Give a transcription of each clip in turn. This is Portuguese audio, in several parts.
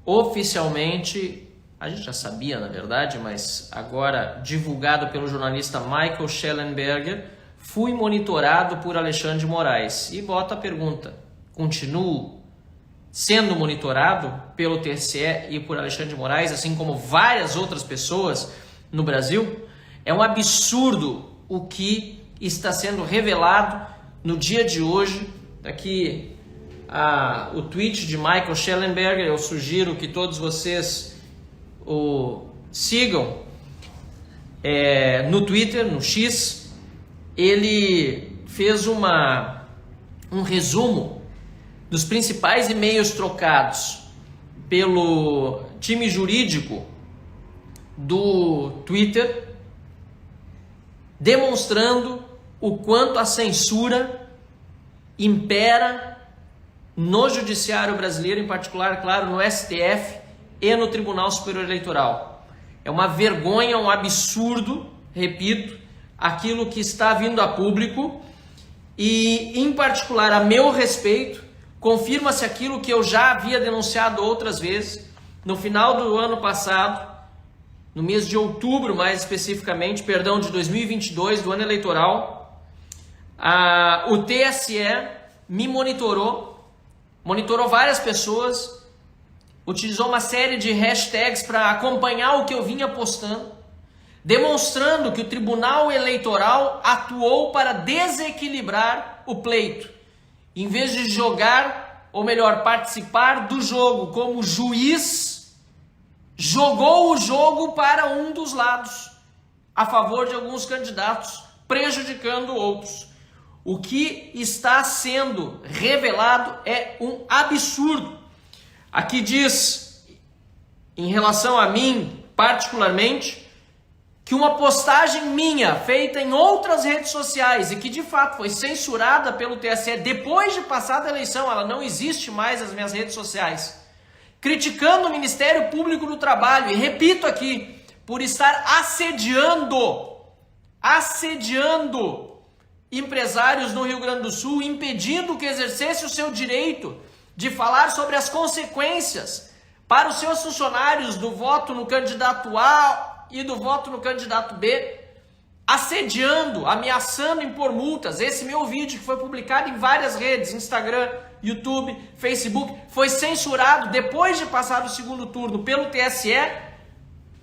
oficialmente, a gente já sabia na verdade, mas agora divulgado pelo jornalista Michael Shellenberger, fui monitorado por Alexandre de Moraes. E bota a pergunta, continuo sendo monitorado pelo TSE e por Alexandre de Moraes, assim como várias outras pessoas no Brasil? É um absurdo o que está sendo revelado no dia de hoje. Aqui o tweet de Michael Shellenberger, eu sugiro que todos vocês o sigam no Twitter, no X. Ele fez um resumo dos principais e-mails trocados pelo time jurídico do Twitter, demonstrando o quanto a censura impera no judiciário brasileiro, em particular, claro, no STF e no Tribunal Superior Eleitoral. É uma vergonha, um absurdo, repito, aquilo que está vindo a público e, em particular, a meu respeito, confirma-se aquilo que eu já havia denunciado outras vezes. No final do ano passado, no mês de outubro, mais especificamente, de 2022, do ano eleitoral, o TSE me monitorou várias pessoas, utilizou uma série de hashtags para acompanhar o que eu vinha postando, demonstrando que o Tribunal Eleitoral atuou para desequilibrar o pleito. Em vez de jogar, ou melhor, participar do jogo como juiz, jogou o jogo para um dos lados, a favor de alguns candidatos, prejudicando outros. O que está sendo revelado é um absurdo. Aqui diz, em relação a mim, particularmente, que uma postagem minha, feita em outras redes sociais e que de fato foi censurada pelo TSE depois de passada a eleição, ela não existe mais nas minhas redes sociais, criticando o Ministério Público do Trabalho, e repito aqui, por estar assediando empresários no Rio Grande do Sul, impedindo que exercesse o seu direito de falar sobre as consequências para os seus funcionários do voto no candidato A e do voto no candidato B, assediando, ameaçando impor multas. Esse meu vídeo, que foi publicado em várias redes, Instagram, YouTube, Facebook, foi censurado depois de passar o segundo turno pelo TSE,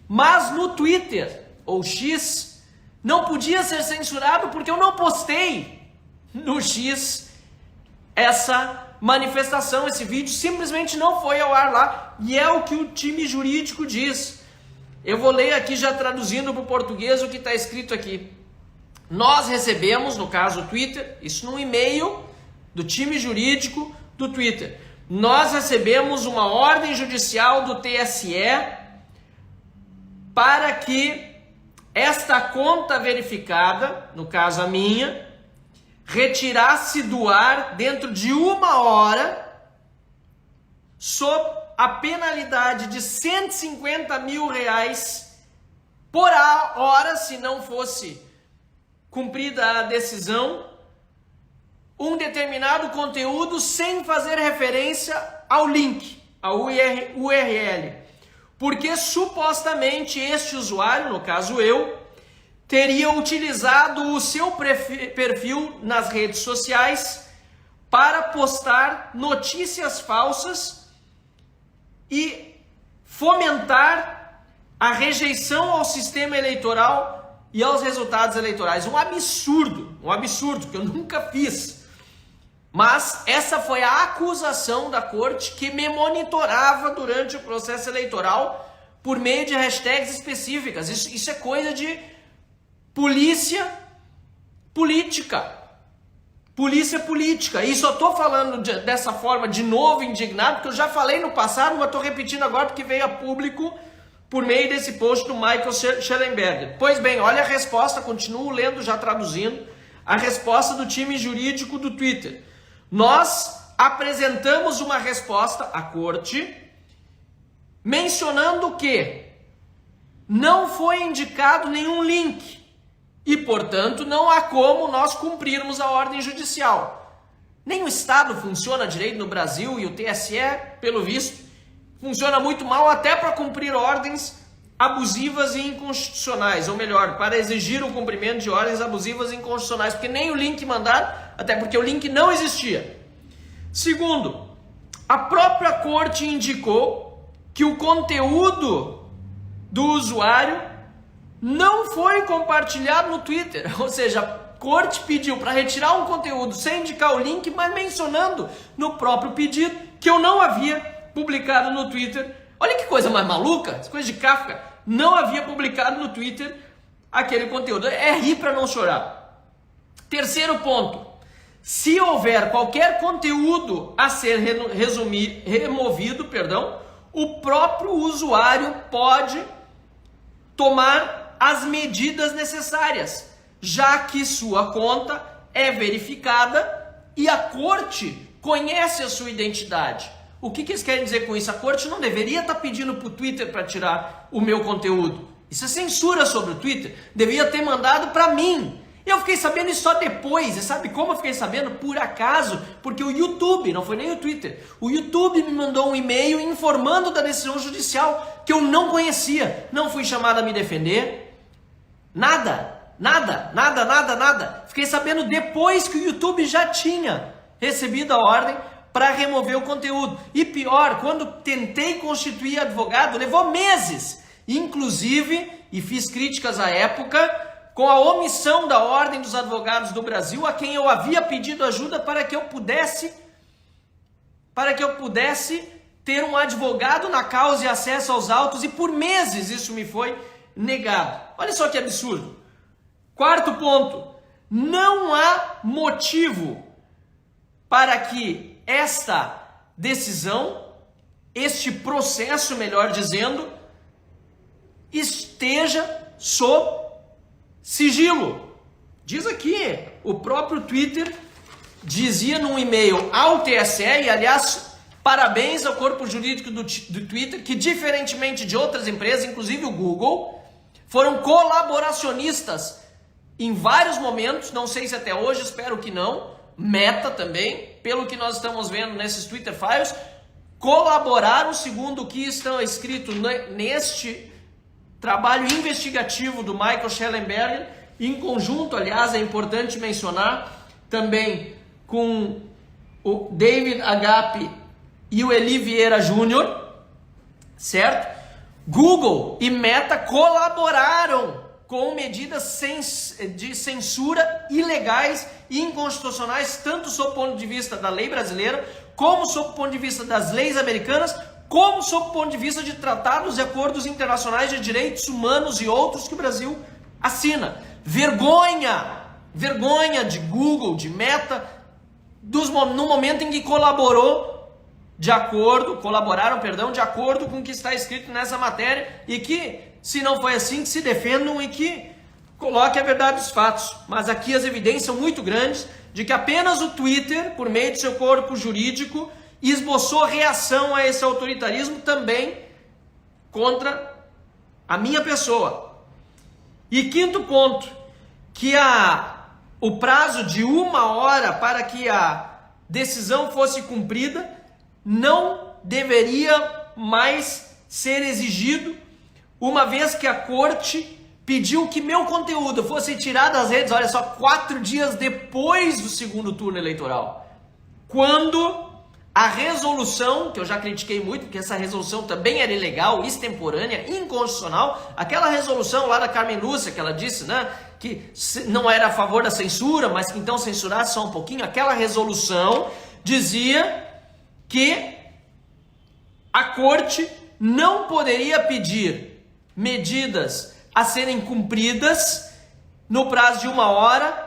mas no Twitter, ou X, não podia ser censurado porque eu não postei no X essa manifestação, esse vídeo simplesmente não foi ao ar lá, e é o que o time jurídico diz. Eu vou ler aqui já traduzindo para o português o que está escrito aqui. Nós recebemos, no caso o Twitter, isso num e-mail do time jurídico do Twitter. Nós recebemos uma ordem judicial do TSE para que esta conta verificada, no caso a minha, retirasse do ar dentro de 1 hora, sob a penalidade de R$150 mil por hora, se não fosse cumprida a decisão, um determinado conteúdo sem fazer referência ao link, ao URL. Porque supostamente este usuário, no caso eu, teria utilizado o seu perfil nas redes sociais para postar notícias falsas e fomentar a rejeição ao sistema eleitoral e aos resultados eleitorais. Um absurdo que eu nunca fiz. Mas essa foi a acusação da corte, que me monitorava durante o processo eleitoral por meio de hashtags específicas. Isso é coisa de polícia política. E só estou falando dessa forma de novo, indignado, porque eu já falei no passado, mas estou repetindo agora porque veio a público por meio desse post do Michael Shellenberger. Pois bem, olha a resposta, continuo lendo, já traduzindo, a resposta do time jurídico do Twitter. Nós apresentamos uma resposta à corte mencionando que não foi indicado nenhum link e, portanto, não há como nós cumprirmos a ordem judicial. Nem o Estado funciona direito no Brasil e o TSE, pelo visto, Funciona muito mal até para cumprir ordens abusivas e inconstitucionais, ou melhor, para exigir o cumprimento de ordens abusivas e inconstitucionais, porque nem o link mandaram, até porque o link não existia. Segundo, a própria corte indicou que o conteúdo do usuário não foi compartilhado no Twitter, ou seja, a corte pediu para retirar um conteúdo sem indicar o link, mas mencionando no próprio pedido que eu não havia publicado no Twitter. Olha que coisa mais maluca, essa coisa de Kafka. Não havia publicado no Twitter aquele conteúdo. É rir para não chorar. Terceiro ponto. Se houver qualquer conteúdo a ser removido, o próprio usuário pode tomar as medidas necessárias, já que sua conta é verificada e a corte conhece a sua identidade. O que eles querem dizer com isso? A corte não deveria estar pedindo para o Twitter para tirar o meu conteúdo. Isso é censura sobre o Twitter. Deveria ter mandado para mim. Eu fiquei sabendo isso só depois. E sabe como eu fiquei sabendo? Por acaso. Porque o YouTube, não foi nem o Twitter, o YouTube me mandou um e-mail informando da decisão judicial que eu não conhecia. Não fui chamado a me defender. Nada. Fiquei sabendo depois que o YouTube já tinha recebido a ordem para remover o conteúdo. E pior, quando tentei constituir advogado, levou meses. Inclusive, e fiz críticas à época, com a omissão da Ordem dos Advogados do Brasil, a quem eu havia pedido ajuda para que eu pudesse ter um advogado na causa e acesso aos autos, e por meses isso me foi negado. Olha só que absurdo. Quarto ponto, não há motivo para que esta decisão, este processo, melhor dizendo, esteja sob sigilo. Diz aqui, o próprio Twitter dizia num e-mail ao TSE, e aliás, parabéns ao corpo jurídico do Twitter, que diferentemente de outras empresas, inclusive o Google, foram colaboracionistas em vários momentos, não sei se até hoje, espero que não. Meta também, pelo que nós estamos vendo nesses Twitter Files, colaboraram, segundo o que está escrito neste trabalho investigativo do Michael Schellenberger, em conjunto, aliás, é importante mencionar, também com o David Agape e o Eli Vieira Jr., certo? Google e Meta colaboraram com medidas de censura ilegais e inconstitucionais, tanto sob o ponto de vista da lei brasileira, como sob o ponto de vista das leis americanas, como sob o ponto de vista de tratados e acordos internacionais de direitos humanos e outros que o Brasil assina. Vergonha de Google, de Meta, no momento em que colaboraram de acordo com o que está escrito nessa matéria, e que, se não foi assim, que se defendam e que coloquem a verdade dos fatos. Mas aqui as evidências são muito grandes de que apenas o Twitter, por meio de seu corpo jurídico, esboçou reação a esse autoritarismo também contra a minha pessoa. E quinto ponto, que o prazo de 1 hora para que a decisão fosse cumprida não deveria mais ser exigido, uma vez que a corte pediu que meu conteúdo fosse tirado das redes, olha só, 4 dias depois do segundo turno eleitoral. Quando a resolução, que eu já critiquei muito, porque essa resolução também era ilegal, extemporânea, inconstitucional, aquela resolução lá da Carmen Lúcia, que ela disse, né, que não era a favor da censura, mas que então censurasse só um pouquinho, aquela resolução dizia que a corte não poderia pedir medidas a serem cumpridas no prazo de 1 hora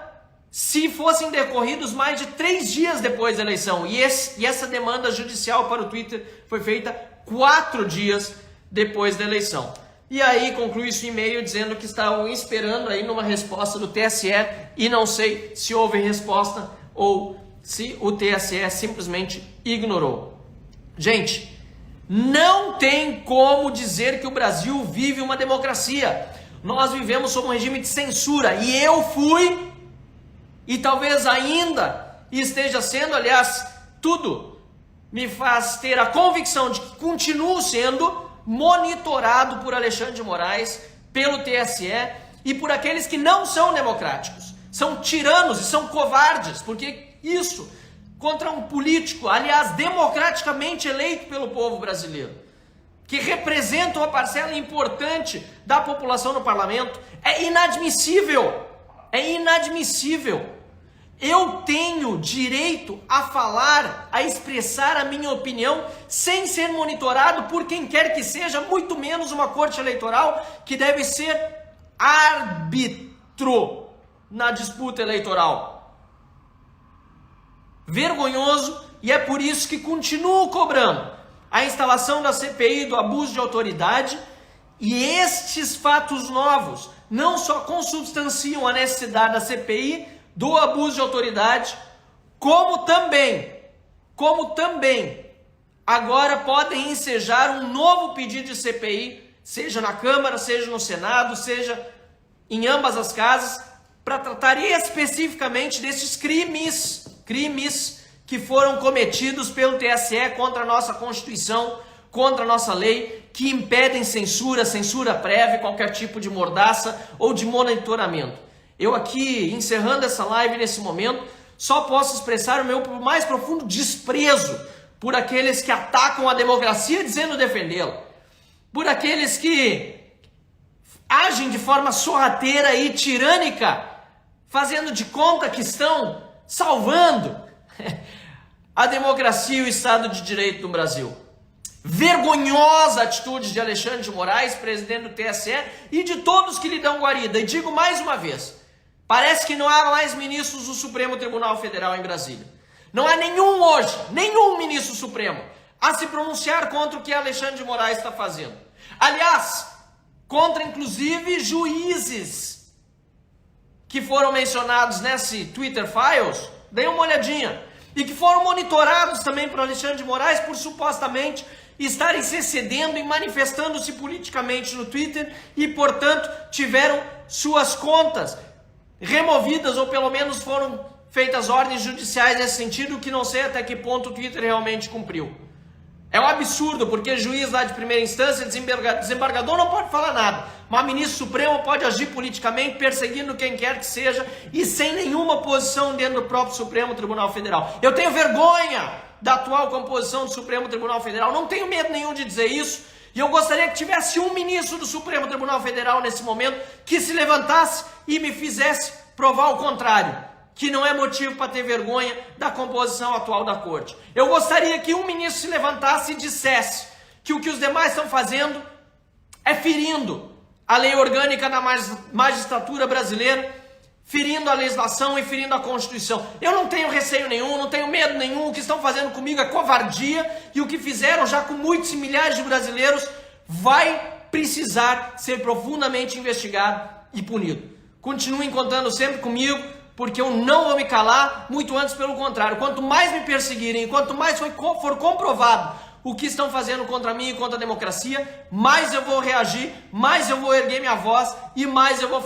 se fossem decorridos mais de 3 dias depois da eleição. E essa demanda judicial para o Twitter foi feita 4 dias depois da eleição. E aí conclui esse e-mail dizendo que estavam esperando aí numa resposta do TSE, e não sei se houve resposta ou se o TSE simplesmente ignorou. Gente, não tem como dizer que o Brasil vive uma democracia. Nós vivemos sob um regime de censura, e eu fui, e talvez ainda esteja sendo, aliás, tudo me faz ter a convicção de que continuo sendo monitorado por Alexandre de Moraes, pelo TSE e por aqueles que não são democráticos. São tiranos e são covardes, porque isso contra um político, aliás, democraticamente eleito pelo povo brasileiro, que representa uma parcela importante da população no parlamento, é inadmissível. É inadmissível. Eu tenho direito a falar, a expressar a minha opinião sem ser monitorado por quem quer que seja, muito menos uma corte eleitoral que deve ser árbitro na disputa eleitoral. Vergonhoso, e é por isso que continuo cobrando a instalação da CPI do abuso de autoridade, e estes fatos novos não só consubstanciam a necessidade da CPI do abuso de autoridade, como também, agora podem ensejar um novo pedido de CPI, seja na Câmara, seja no Senado, seja em ambas as casas, para tratar especificamente desses crimes que foram cometidos pelo TSE contra a nossa Constituição, contra a nossa lei, que impedem censura prévia, qualquer tipo de mordaça ou de monitoramento. Eu aqui, encerrando essa live nesse momento, só posso expressar o meu mais profundo desprezo por aqueles que atacam a democracia dizendo defendê-la, por aqueles que agem de forma sorrateira e tirânica, fazendo de conta que estão salvando a democracia e o Estado de Direito no Brasil. Vergonhosa atitude de Alexandre de Moraes, presidente do TSE, e de todos que lhe dão guarida. E digo mais uma vez, parece que não há mais ministros do Supremo Tribunal Federal em Brasília. Não há nenhum hoje, nenhum ministro supremo, a se pronunciar contra o que Alexandre de Moraes está fazendo. Aliás, contra inclusive juízes que foram mencionados nesse Twitter Files, dê uma olhadinha, e que foram monitorados também por Alexandre de Moraes por supostamente estarem se excedendo e manifestando-se politicamente no Twitter e, portanto, tiveram suas contas removidas ou pelo menos foram feitas ordens judiciais nesse sentido, que não sei até que ponto o Twitter realmente cumpriu. É um absurdo, porque juiz lá de primeira instância, desembargador não pode falar nada, mas ministro supremo pode agir politicamente, perseguindo quem quer que seja e sem nenhuma posição dentro do próprio Supremo Tribunal Federal. Eu tenho vergonha da atual composição do Supremo Tribunal Federal, não tenho medo nenhum de dizer isso, e eu gostaria que tivesse um ministro do Supremo Tribunal Federal nesse momento que se levantasse e me fizesse provar o contrário, que não é motivo para ter vergonha da composição atual da corte. Eu gostaria que um ministro se levantasse e dissesse que o que os demais estão fazendo é ferindo a lei orgânica da magistratura brasileira, ferindo a legislação e ferindo a Constituição. Eu não tenho receio nenhum, não tenho medo nenhum, o que estão fazendo comigo é covardia, e o que fizeram já com muitos e milhares de brasileiros vai precisar ser profundamente investigado e punido. Continuem contando sempre comigo, porque eu não vou me calar, muito antes pelo contrário. Quanto mais me perseguirem, quanto mais for comprovado o que estão fazendo contra mim e contra a democracia, mais eu vou reagir, mais eu vou erguer minha voz e mais eu vou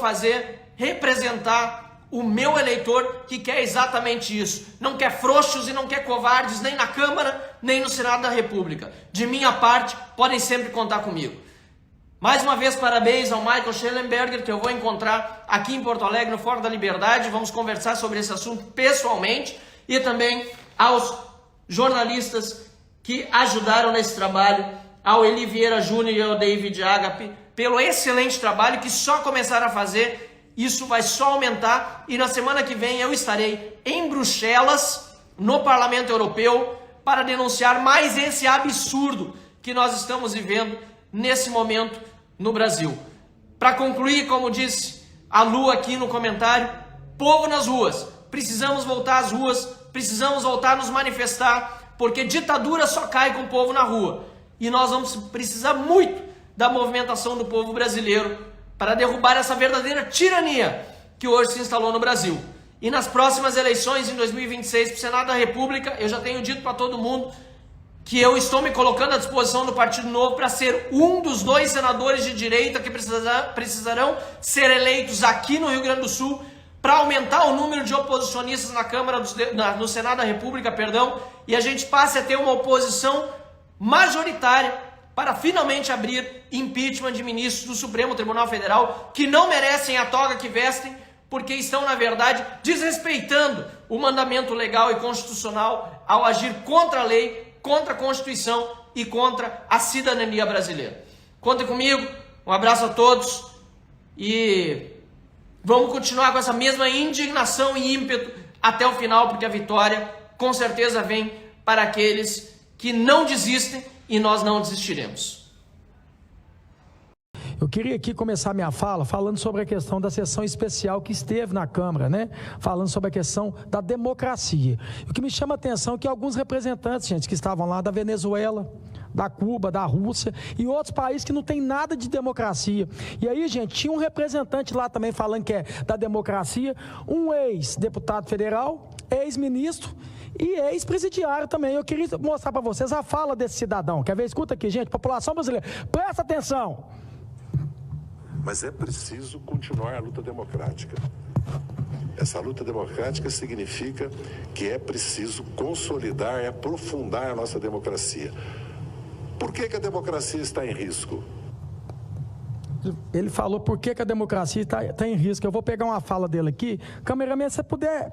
representar o meu eleitor, que quer exatamente isso. Não quer frouxos e não quer covardes, nem na Câmara, nem no Senado da República. De minha parte, podem sempre contar comigo. Mais uma vez, parabéns ao Michael Schellenberger, que eu vou encontrar aqui em Porto Alegre, no Fórum da Liberdade. Vamos conversar sobre esse assunto pessoalmente. E também aos jornalistas que ajudaram nesse trabalho, ao Eli Vieira Júnior e ao David Agape, pelo excelente trabalho que só começaram a fazer. Isso vai só aumentar. E na semana que vem eu estarei em Bruxelas, no Parlamento Europeu, para denunciar mais esse absurdo que nós estamos vivendo nesse momento no Brasil. Para concluir, como disse a Lu aqui no comentário, povo nas ruas, precisamos voltar às ruas, precisamos voltar a nos manifestar, porque ditadura só cai com o povo na rua, e nós vamos precisar muito da movimentação do povo brasileiro para derrubar essa verdadeira tirania que hoje se instalou no Brasil. E nas próximas eleições, em 2026, para o Senado da República, eu já tenho dito para todo mundo que eu estou me colocando à disposição do Partido Novo para ser um dos 2 senadores de direita que precisarão ser eleitos aqui no Rio Grande do Sul para aumentar o número de oposicionistas na Câmara, no Senado da República, perdão, e a gente passe a ter uma oposição majoritária para finalmente abrir impeachment de ministros do Supremo Tribunal Federal que não merecem a toga que vestem, porque estão, na verdade, desrespeitando o mandamento legal e constitucional ao agir contra a lei, contra a Constituição e contra a cidadania brasileira. Contem comigo, um abraço a todos e vamos continuar com essa mesma indignação e ímpeto até o final, porque a vitória com certeza vem para aqueles que não desistem e nós não desistiremos. Eu queria aqui começar minha fala falando sobre a questão da sessão especial que esteve na Câmara, né? Falando sobre a questão da democracia. O que me chama a atenção é que alguns representantes, gente, que estavam lá da Venezuela, da Cuba, da Rússia e outros países que não tem nada de democracia. E aí, gente, tinha um representante lá também falando que é da democracia, um ex-deputado federal, ex-ministro e ex-presidiário também. Eu queria mostrar para vocês a fala desse cidadão. Quer ver? Escuta aqui, gente, população brasileira, presta atenção. Mas é preciso continuar a luta democrática. Essa luta democrática significa que é preciso consolidar e aprofundar a nossa democracia. Por que a democracia está em risco? Ele falou por que a democracia está em risco. Eu vou pegar uma fala dele aqui. Cameraman, se você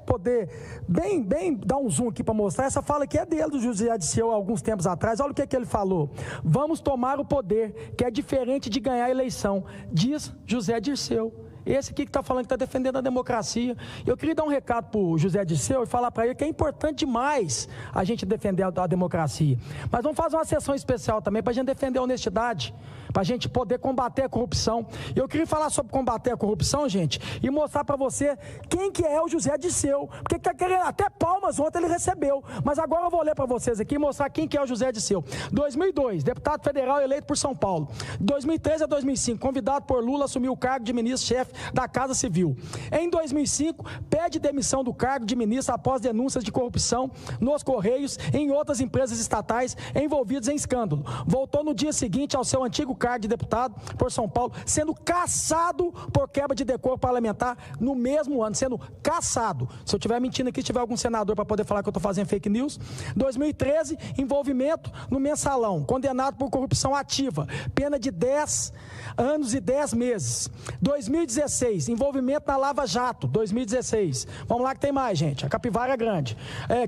poder bem dar um zoom aqui para mostrar. Essa fala aqui é dele, do José Dirceu, há alguns tempos atrás. Olha o que ele falou. Vamos tomar o poder, que é diferente de ganhar a eleição, diz José Dirceu. Esse aqui que está falando que está defendendo a democracia. Eu queria dar um recado para o José Dirceu e falar para ele que é importante demais a gente defender a democracia. Mas vamos fazer uma sessão especial também para a gente defender a honestidade, para a gente poder combater a corrupção. Eu queria falar sobre combater a corrupção, gente, e mostrar para você quem que é o José Dirceu. Porque está querendo até palmas ontem ele recebeu. Mas agora eu vou ler para vocês aqui e mostrar quem que é o José Dirceu. 2002, deputado federal eleito por São Paulo. 2003 a 2005, convidado por Lula, assumiu o cargo de ministro-chefe da Casa Civil. Em 2005, pede demissão do cargo de ministro após denúncias de corrupção nos Correios e em outras empresas estatais envolvidas em escândalo. Voltou no dia seguinte ao seu antigo cargo de deputado por São Paulo, sendo cassado por quebra de decoro parlamentar no mesmo ano, sendo cassado. Se eu estiver mentindo aqui, se tiver algum senador para poder falar que eu estou fazendo fake news. 2013, envolvimento no Mensalão, condenado por corrupção ativa, pena de 10 anos e 10 meses. 2016, envolvimento na Lava Jato, 2016. Vamos lá que tem mais, gente. A capivara é grande.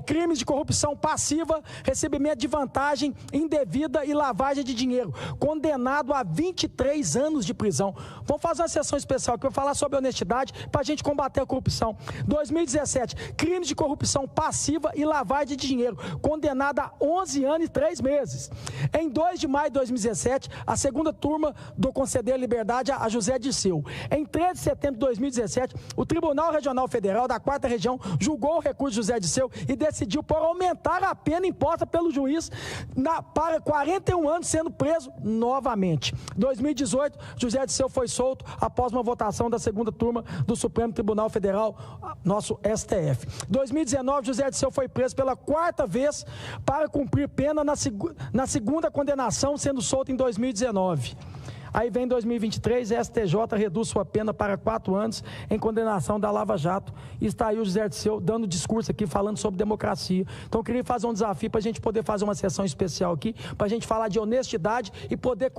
Crimes de corrupção passiva, recebimento de vantagem indevida e lavagem de dinheiro. Condenado a 23 anos de prisão. Vamos fazer uma sessão especial aqui para falar sobre honestidade para a gente combater a corrupção. 2017, crimes de corrupção passiva e lavagem de dinheiro. Condenado a 11 anos e 3 meses. Em 2 de maio de 2017, a segunda turma do conceder liberdade a José Dirceu. Em 13 de setembro de 2017, o Tribunal Regional Federal da 4ª Região julgou o recurso de José Dirceu e decidiu por aumentar a pena imposta pelo juiz para 41 anos, sendo preso novamente. 2018, José Dirceu foi solto após uma votação da segunda turma do Supremo Tribunal Federal, nosso STF. 2019, José Dirceu foi preso pela 4ª vez para cumprir pena na segunda condenação, sendo solto em 2019. Aí vem 2023, a STJ reduz sua pena para 4 anos em condenação da Lava Jato. E está aí o José Dirceu dando discurso aqui, falando sobre democracia. Então eu queria fazer um desafio para a gente poder fazer uma sessão especial aqui, para a gente falar de honestidade e poder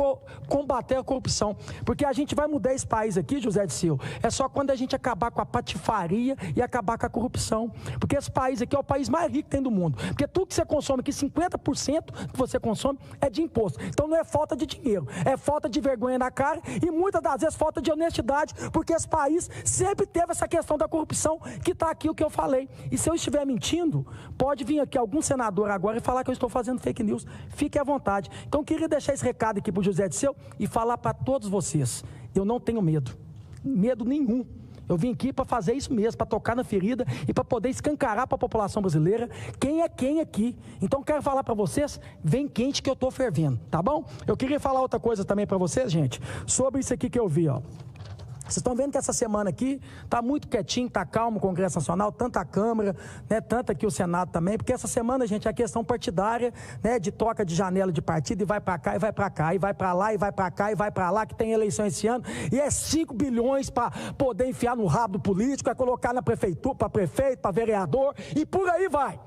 combater a corrupção. Porque a gente vai mudar esse país aqui, José Dirceu, é só quando a gente acabar com a patifaria e acabar com a corrupção. Porque esse país aqui é o país mais rico que tem do mundo. Porque tudo que você consome aqui, 50% que você consome é de imposto. Então não é falta de dinheiro, é falta de vergonha na cara e muitas das vezes falta de honestidade, porque esse país sempre teve essa questão da corrupção, que está aqui o que eu falei. E se eu estiver mentindo, pode vir aqui algum senador agora e falar que eu estou fazendo fake news. Fique à vontade. Então eu queria deixar esse recado aqui para o José Dirceu e falar para todos vocês, eu não tenho medo nenhum. Eu vim aqui para fazer isso mesmo, para tocar na ferida e para poder escancarar para a população brasileira quem é quem aqui. Então quero falar para vocês, vem quente que eu estou fervendo, tá bom? Eu queria falar outra coisa também para vocês, gente, sobre isso aqui que eu vi, ó. Vocês estão vendo que essa semana aqui está muito quietinho, está calmo o Congresso Nacional, tanto a Câmara, né, tanto aqui o Senado também, porque essa semana, gente, é a questão partidária, né, de troca de janela de partido, e vai para cá, e vai para cá, e vai para lá, e vai para cá, e vai para lá, que tem eleição esse ano, e é 5 bilhões para poder enfiar no rabo do político, é colocar na prefeitura, para prefeito, para vereador, e por aí vai.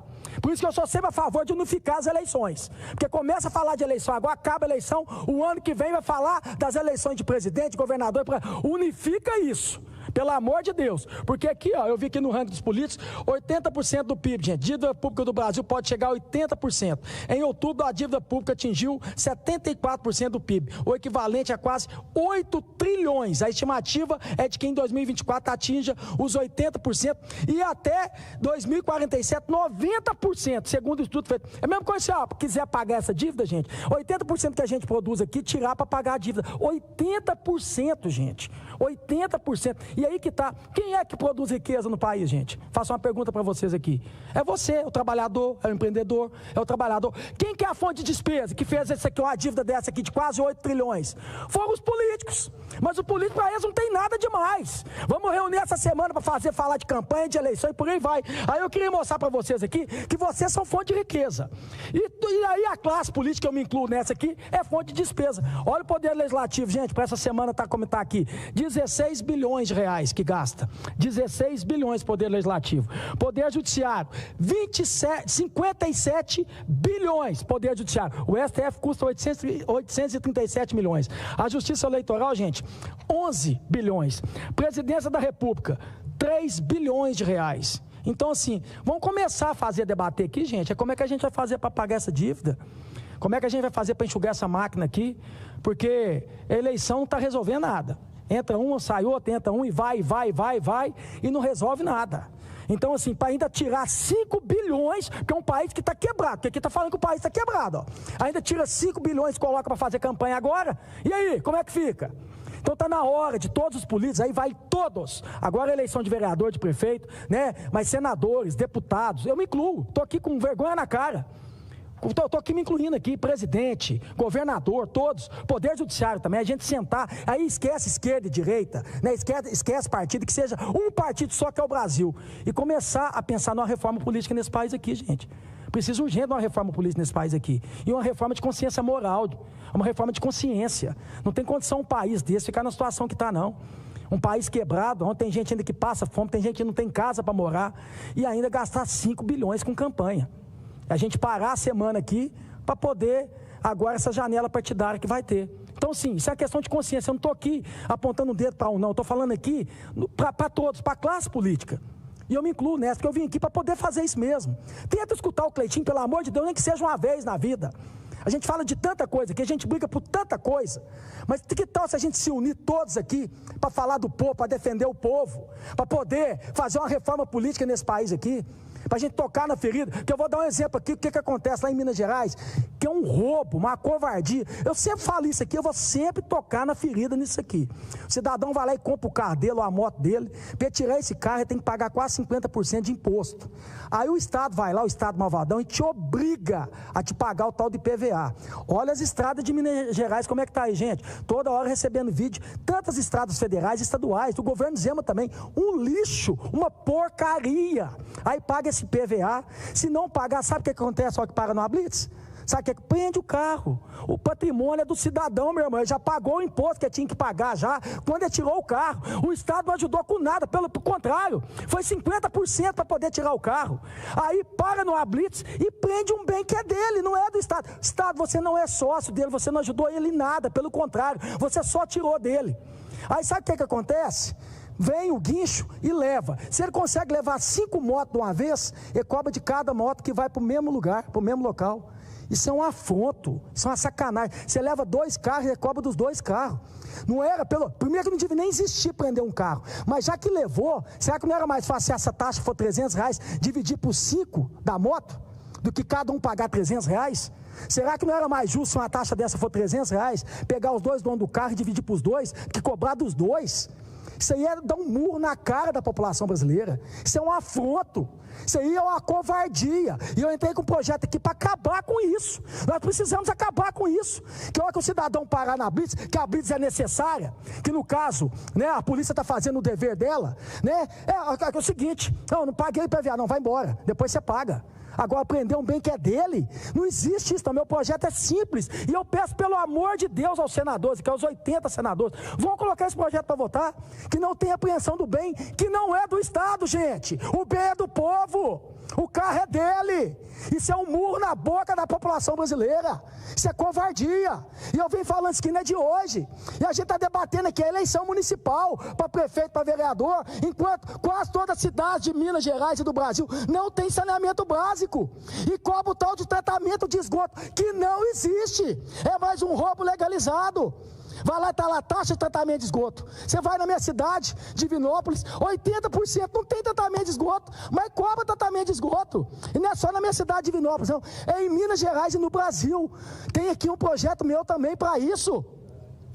Por isso que eu sou sempre a favor de unificar as eleições. Porque começa a falar de eleição, agora acaba a eleição, o ano que vem vai falar das eleições de presidente, governador, unifica isso. Pelo amor de Deus. Porque aqui, ó, eu vi aqui no ranking dos políticos, 80% do PIB, gente, dívida pública do Brasil pode chegar a 80%. Em outubro, a dívida pública atingiu 74% do PIB, o equivalente a quase 8 trilhões. A estimativa é de que em 2024 atinja os 80% e até 2047, 90%, segundo o estudo feito. É a mesma coisa se quiser pagar essa dívida, gente, 80% que a gente produz aqui, tirar para pagar a dívida. 80%, gente. 80%. E aí que tá. Quem é que produz riqueza no país, gente? Faço uma pergunta para vocês aqui. É você, o trabalhador, é o empreendedor, é o trabalhador. Quem que é a fonte de despesa que fez essa aqui, uma dívida dessa aqui de quase 8 trilhões? Foram os políticos. Mas o político para eles não tem nada demais. Vamos reunir essa semana para falar de campanha, de eleição e por aí vai. Aí eu queria mostrar para vocês aqui que vocês são fonte de riqueza. E aí a classe política, eu me incluo nessa aqui, é fonte de despesa. Olha o poder legislativo, gente, para essa semana como está aqui. 16 bilhões de reais que gasta. 16 bilhões poder legislativo. Poder judiciário, 57 bilhões poder judiciário. O STF custa 837 milhões. A justiça eleitoral, gente, 11 bilhões. Presidência da República, 3 bilhões de reais. Então, assim, vamos começar a debater aqui, gente, como é que a gente vai fazer para pagar essa dívida? Como é que a gente vai fazer para enxugar essa máquina aqui? Porque a eleição não está resolvendo nada. Entra um, sai outro, entra um e vai, e não resolve nada. Então, assim, para ainda tirar 5 bilhões, que é um país que está quebrado, porque aqui está falando que o país está quebrado, ó. Ainda tira 5 bilhões e coloca para fazer campanha agora, e aí, como é que fica? Então está na hora de todos os políticos, aí vai todos, agora a eleição de vereador, de prefeito, né? Mas senadores, deputados, eu me incluo, estou aqui com vergonha na cara. Estou aqui me incluindo aqui, presidente, governador, todos, poder judiciário também, a gente sentar, aí esquece esquerda e direita, né? esquece partido, que seja um partido só que é o Brasil, e começar a pensar numa reforma política nesse país aqui, gente. Precisa urgente de uma reforma política nesse país aqui, e uma reforma de consciência moral, uma reforma de consciência. Não tem condição um país desse ficar na situação que está, não. Um país quebrado, onde tem gente ainda que passa fome, tem gente que não tem casa para morar, e ainda gastar 5 bilhões com campanha. A gente parar a semana aqui para poder, agora, essa janela partidária que vai ter. Então, sim, isso é questão de consciência. Eu não estou aqui apontando o dedo para um, não. Estou falando aqui para todos, para a classe política. E eu me incluo nessa, porque eu vim aqui para poder fazer isso mesmo. Tenta escutar o Cleitinho, pelo amor de Deus, nem que seja uma vez na vida. A gente fala de tanta coisa, que a gente briga por tanta coisa. Mas que tal se a gente se unir todos aqui para falar do povo, para defender o povo, para poder fazer uma reforma política nesse país aqui? Para a gente tocar na ferida, que eu vou dar um exemplo aqui, o que acontece lá em Minas Gerais, que é um roubo, uma covardia. Eu sempre falo isso aqui, eu vou sempre tocar na ferida nisso aqui. O cidadão vai lá e compra o carro dele ou a moto dele, para tirar esse carro ele tem que pagar quase 50% de imposto. Aí o Estado vai lá, o Estado malvadão, e te obriga a te pagar o tal de IPVA. Olha as estradas de Minas Gerais, como é que tá aí, gente? Toda hora recebendo vídeo, tantas estradas federais, estaduais, do governo Zema também, um lixo, uma porcaria. Aí paga esse PVA, se não pagar, sabe o que acontece só que paga no Blitz? Sabe o que é? Prende o carro. O patrimônio é do cidadão, meu irmão. Ele já pagou o imposto que tinha que pagar já, quando ele tirou o carro. O Estado não ajudou com nada, pelo contrário, foi 50% para poder tirar o carro. Aí para no Blitz e prende um bem que é dele, não é do Estado. Estado, você não é sócio dele, você não ajudou ele em nada, pelo contrário, você só tirou dele. Aí sabe o que acontece? Vem o guincho e leva. Se ele consegue levar 5 motos de uma vez, ele cobra de cada moto que vai para o mesmo lugar, para o mesmo local. Isso é um afronto, isso é uma sacanagem. Você leva 2 carros e ele cobra dos 2 carros. Não era primeiro que não devia nem existir prender um carro. Mas já que levou, será que não era mais fácil se essa taxa for R$300, dividir por 5 da moto, do que cada um pagar R$300? Será que não era mais justo se uma taxa dessa for R$300, pegar os 2 donos do carro e dividir para os 2, que cobrar dos 2? Isso aí é dar um murro na cara da população brasileira. Isso é um afronto. Isso aí é uma covardia. E eu entrei com um projeto aqui para acabar com isso. Nós precisamos acabar com isso. Que hora que o cidadão parar na blitz, que a blitz é necessária, que no caso, né, a polícia está fazendo o dever dela, né? É o seguinte, não paguei IPVA, não, vai embora. Depois você paga. Agora, prender um bem que é dele, não existe isso. Então, meu projeto é simples. E eu peço, pelo amor de Deus, aos senadores, que aos 80 senadores, vão colocar esse projeto para votar, que não tem apreensão do bem, que não é do Estado, gente. O bem é do povo. O carro é dele. Isso é um murro na boca da população brasileira. Isso é covardia. E eu venho falando isso que não é de hoje. E a gente está debatendo aqui a eleição municipal para prefeito, para vereador, enquanto quase todas as cidades de Minas Gerais e do Brasil não tem saneamento básico. E cobra o tal de tratamento de esgoto, que não existe. É mais um roubo legalizado. Vai lá e está lá, taxa de tratamento de esgoto. Você vai na minha cidade, Divinópolis, 80% não tem tratamento de esgoto, mas cobra tratamento de esgoto. E não é só na minha cidade, Divinópolis, não. É em Minas Gerais e no Brasil. Tem aqui um projeto meu também para isso,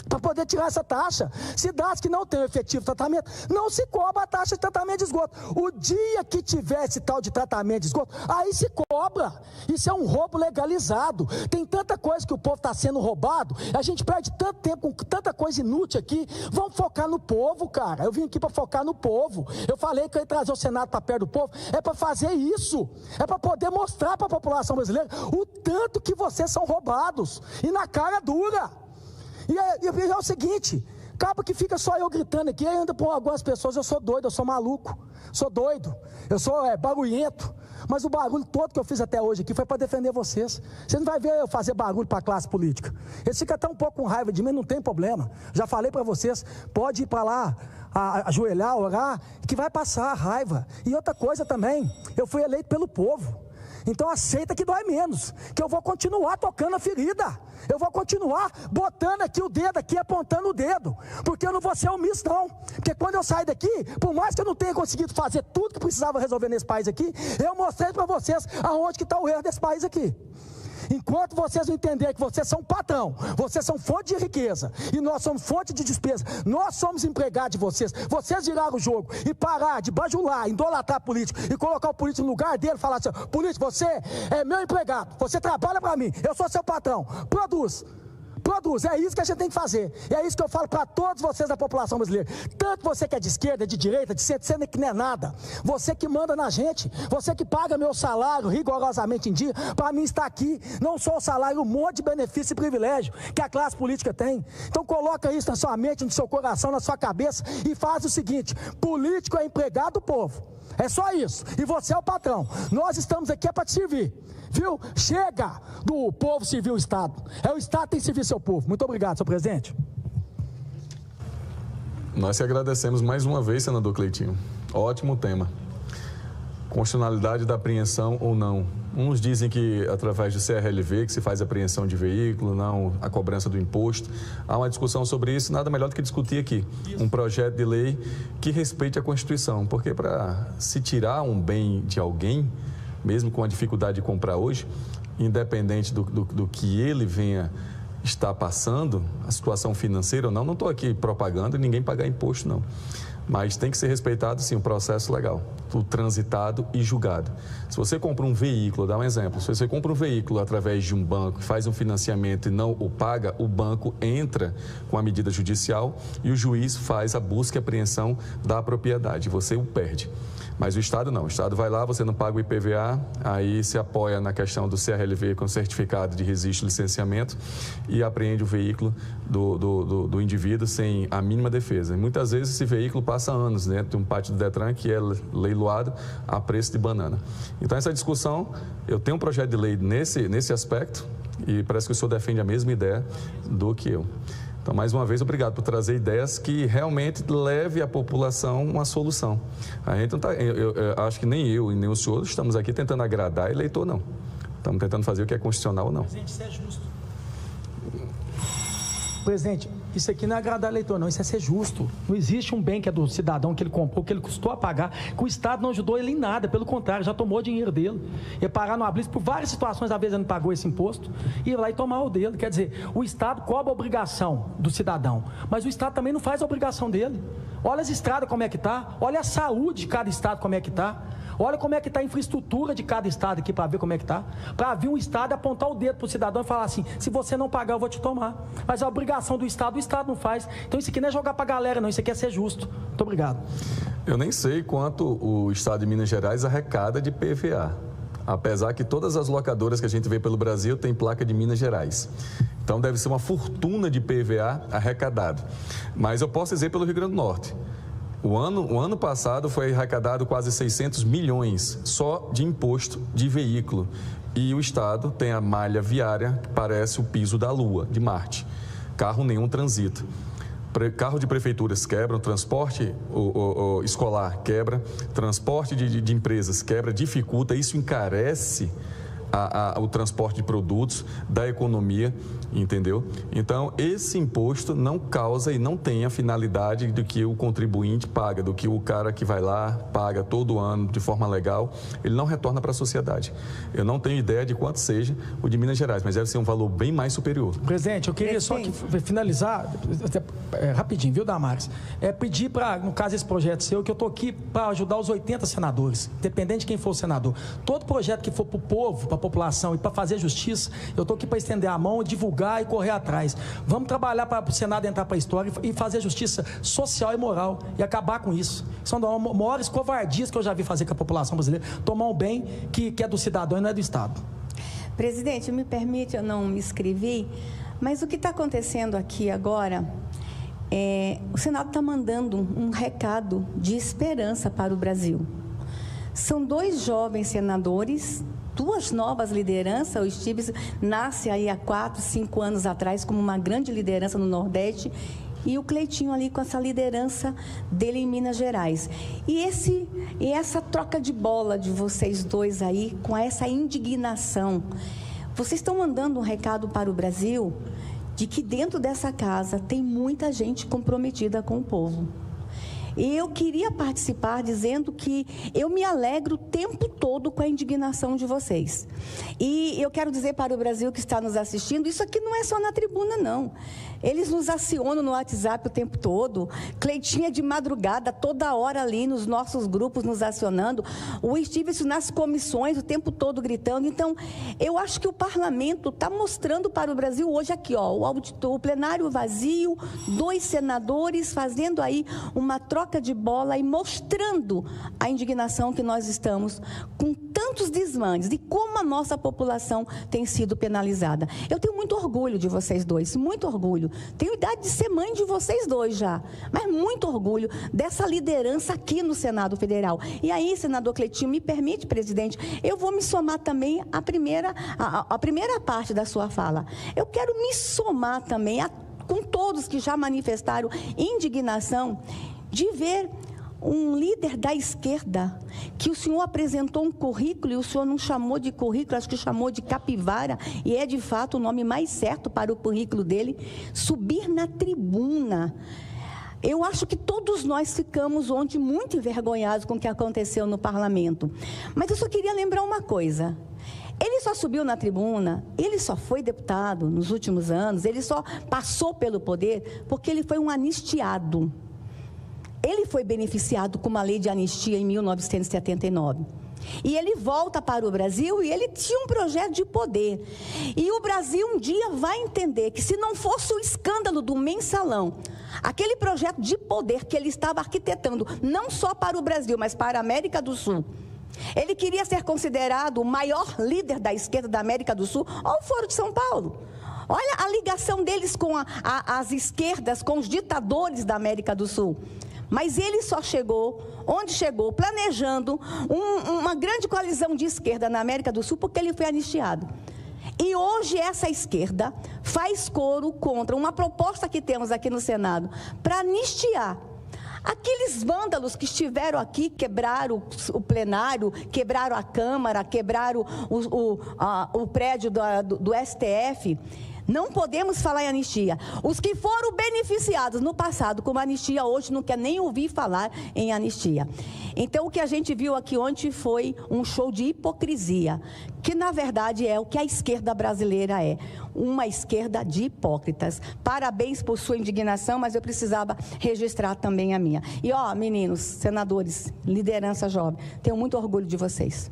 para poder tirar essa taxa. Cidades que não têm efetivo tratamento, não se cobra a taxa de tratamento de esgoto. O dia que tiver esse tal de tratamento de esgoto, aí se cobra. Isso é um roubo legalizado. Tem tanta coisa que o povo está sendo roubado, a gente perde tanto tempo com tanta coisa inútil aqui. Vamos focar no povo, cara. Eu vim aqui para focar no povo. Eu falei que eu ia trazer o Senado para perto do povo, é para fazer isso. É para poder mostrar para a população brasileira o tanto que vocês são roubados. E na cara dura. E é o seguinte, acaba que fica só eu gritando aqui, aí anda por algumas pessoas, eu sou doido, eu sou maluco, sou doido, eu sou barulhento, mas o barulho todo que eu fiz até hoje aqui foi para defender vocês. Você não vai ver eu fazer barulho para a classe política. Eles ficam até um pouco com raiva de mim, não tem problema. Já falei para vocês, pode ir para lá, ajoelhar, orar, que vai passar a raiva. E outra coisa também, eu fui eleito pelo povo. Então aceita que dói menos, que eu vou continuar tocando a ferida, eu vou continuar botando aqui o dedo, aqui apontando o dedo, porque eu não vou ser omisso não, porque quando eu sair daqui, por mais que eu não tenha conseguido fazer tudo que precisava resolver nesse país aqui, eu mostrei para vocês aonde que está o erro desse país aqui. Enquanto vocês não entenderem que vocês são patrão, vocês são fonte de riqueza e nós somos fonte de despesa, nós somos empregados de vocês, vocês viraram o jogo e parar de bajular, idolatrar político e colocar o político no lugar dele e falar assim, político, você é meu empregado, você trabalha para mim, eu sou seu patrão, produz, é isso que a gente tem que fazer, e é isso que eu falo para todos vocês da população brasileira, tanto você que é de esquerda, de direita, de centro, você que não é nada, você que manda na gente, você que paga meu salário rigorosamente em dia, para mim estar aqui, não só o salário, um monte de benefício e privilégio que a classe política tem. Então coloca isso na sua mente, no seu coração, na sua cabeça e faz o seguinte, político é empregado do povo, é só isso, e você é o patrão, nós estamos aqui para te servir. Viu? Chega do povo servir o Estado. É o Estado que tem que servir seu povo. Muito obrigado, senhor presidente. Nós te agradecemos mais uma vez, senador Cleitinho. Ótimo tema. Constitucionalidade da apreensão ou não. Uns dizem que através do CRLV que se faz apreensão de veículo, não a cobrança do imposto. Há uma discussão sobre isso, nada melhor do que discutir aqui. Um projeto de lei que respeite a Constituição. Porque para se tirar um bem de alguém, mesmo com a dificuldade de comprar hoje, independente do que ele venha estar passando, a situação financeira ou não estou aqui propagando ninguém pagar imposto, não. Mas tem que ser respeitado, sim, o processo legal, tudo transitado e julgado. Se você compra um veículo, dá um exemplo, se você compra um veículo através de um banco, faz um financiamento e não o paga, o banco entra com a medida judicial e o juiz faz a busca e apreensão da propriedade, você o perde. Mas o Estado não, o Estado vai lá, você não paga o IPVA, aí se apoia na questão do CRLV com certificado de registro e licenciamento e apreende o veículo do indivíduo sem a mínima defesa. E muitas vezes esse veículo passa anos dentro de um pátio do Detran que é leiloado a preço de banana. Então essa discussão, eu tenho um projeto de lei nesse aspecto e parece que o senhor defende a mesma ideia do que eu. Então, mais uma vez, obrigado por trazer ideias que realmente leve à população uma solução. A gente não tá, eu acho que nem eu e nem o senhor estamos aqui tentando agradar eleitor, não. Estamos tentando fazer o que é constitucional ou não. Presidente, isso é justo. Presidente, isso aqui não é agradar eleitor, não, isso é ser justo. Não existe um bem que é do cidadão, que ele comprou, que ele custou a pagar, que o Estado não ajudou ele em nada, pelo contrário, já tomou o dinheiro dele. Ele parar no Blitz por várias situações, às vezes ele não pagou esse imposto, e ir lá e tomar o dele. Quer dizer, o Estado cobra a obrigação do cidadão, mas o Estado também não faz a obrigação dele. Olha as estradas como é que está, olha a saúde de cada estado como é que está. Olha como é que está a infraestrutura de cada estado aqui para ver como é que está. Para vir um estado apontar o dedo para o cidadão e falar assim, se você não pagar eu vou te tomar. Mas a obrigação do estado, o estado não faz. Então isso aqui não é jogar para a galera não, isso aqui é ser justo. Muito obrigado. Eu nem sei quanto o estado de Minas Gerais arrecada de PVA. Apesar que todas as locadoras que a gente vê pelo Brasil têm placa de Minas Gerais. Então deve ser uma fortuna de PVA arrecadado. Mas eu posso dizer pelo Rio Grande do Norte. O ano passado foi arrecadado quase 600 milhões só de imposto de veículo. E o Estado tem a malha viária que parece o piso da Lua, de Marte. Carro nenhum transita. Carro de prefeituras quebra, transporte escolar quebra, transporte de empresas quebra, dificulta, isso encarece o transporte de produtos, da economia, entendeu? Então, esse imposto não causa e não tem a finalidade do que o contribuinte paga, do que o cara que vai lá paga todo ano de forma legal, ele não retorna para a sociedade. Eu não tenho ideia de quanto seja o de Minas Gerais, mas deve ser um valor bem mais superior. Presidente, eu queria só finalizar, rapidinho, viu, Damares? Pedir para, no caso esse projeto seu, que eu estou aqui para ajudar os 80 senadores, independente de quem for o senador. Todo projeto que for para o povo, para a população e para fazer justiça, eu estou aqui para estender a mão, divulgar e correr atrás. Vamos trabalhar para o Senado entrar para a história e fazer justiça social e moral e acabar com isso. São das maiores covardias que eu já vi fazer com a população brasileira, tomar um bem que é do cidadão e não é do Estado. Presidente, me permite, eu não me inscrevi, mas o que está acontecendo aqui agora o Senado está mandando um recado de esperança para o Brasil. São 2 jovens senadores, 2 novas lideranças. O Stives nasce aí há 4, 5 anos atrás como uma grande liderança no Nordeste, e o Cleitinho ali com essa liderança dele em Minas Gerais. E essa troca de bola de vocês dois aí, com essa indignação, vocês estão mandando um recado para o Brasil de que dentro dessa casa tem muita gente comprometida com o povo. E eu queria participar dizendo que eu me alegro o tempo todo com a indignação de vocês. E eu quero dizer para o Brasil que está nos assistindo, isso aqui não é só na tribuna, não. Eles nos acionam no WhatsApp o tempo todo. Cleitinha de madrugada, toda hora ali nos nossos grupos nos acionando. O Stives nas comissões o tempo todo gritando. Então, eu acho que o parlamento está mostrando para o Brasil hoje aqui, ó, o plenário vazio, 2 senadores fazendo aí uma troca de bola e mostrando a indignação que nós estamos com tantos desmandes e como a nossa população tem sido penalizada. Eu tenho muito orgulho de vocês dois, muito orgulho. Tenho idade de ser mãe de vocês dois já, mas muito orgulho dessa liderança aqui no Senado Federal. E aí, senador Cleitinho, me permite, presidente, eu vou me somar também à primeira parte da sua fala. Eu quero me somar também com todos que já manifestaram indignação de ver um líder da esquerda, que o senhor apresentou um currículo e o senhor não chamou de currículo, acho que chamou de capivara, e é de fato o nome mais certo para o currículo dele, subir na tribuna. Eu acho que todos nós ficamos ontem muito envergonhados com o que aconteceu no parlamento. Mas eu só queria lembrar uma coisa. Ele só subiu na tribuna, ele só foi deputado nos últimos anos, ele só passou pelo poder porque ele foi um anistiado. Ele foi beneficiado com uma lei de anistia em 1979. E ele volta para o Brasil e ele tinha um projeto de poder. E o Brasil um dia vai entender que se não fosse o escândalo do mensalão, aquele projeto de poder que ele estava arquitetando, não só para o Brasil, mas para a América do Sul, ele queria ser considerado o maior líder da esquerda da América do Sul. Olha o Foro de São Paulo. Olha a ligação deles com as esquerdas, com os ditadores da América do Sul. Mas ele só chegou, onde chegou, planejando uma grande coalizão de esquerda na América do Sul, porque ele foi anistiado. E hoje essa esquerda faz coro contra uma proposta que temos aqui no Senado, para anistiar aqueles vândalos que estiveram aqui, quebraram o plenário, quebraram a Câmara, quebraram o prédio do STF. Não podemos falar em anistia. Os que foram beneficiados no passado com a anistia, hoje não quer nem ouvir falar em anistia. Então, o que a gente viu aqui ontem foi um show de hipocrisia, que na verdade é o que a esquerda brasileira é, uma esquerda de hipócritas. Parabéns por sua indignação, mas eu precisava registrar também a minha. E ó, meninos, senadores, liderança jovem, tenho muito orgulho de vocês.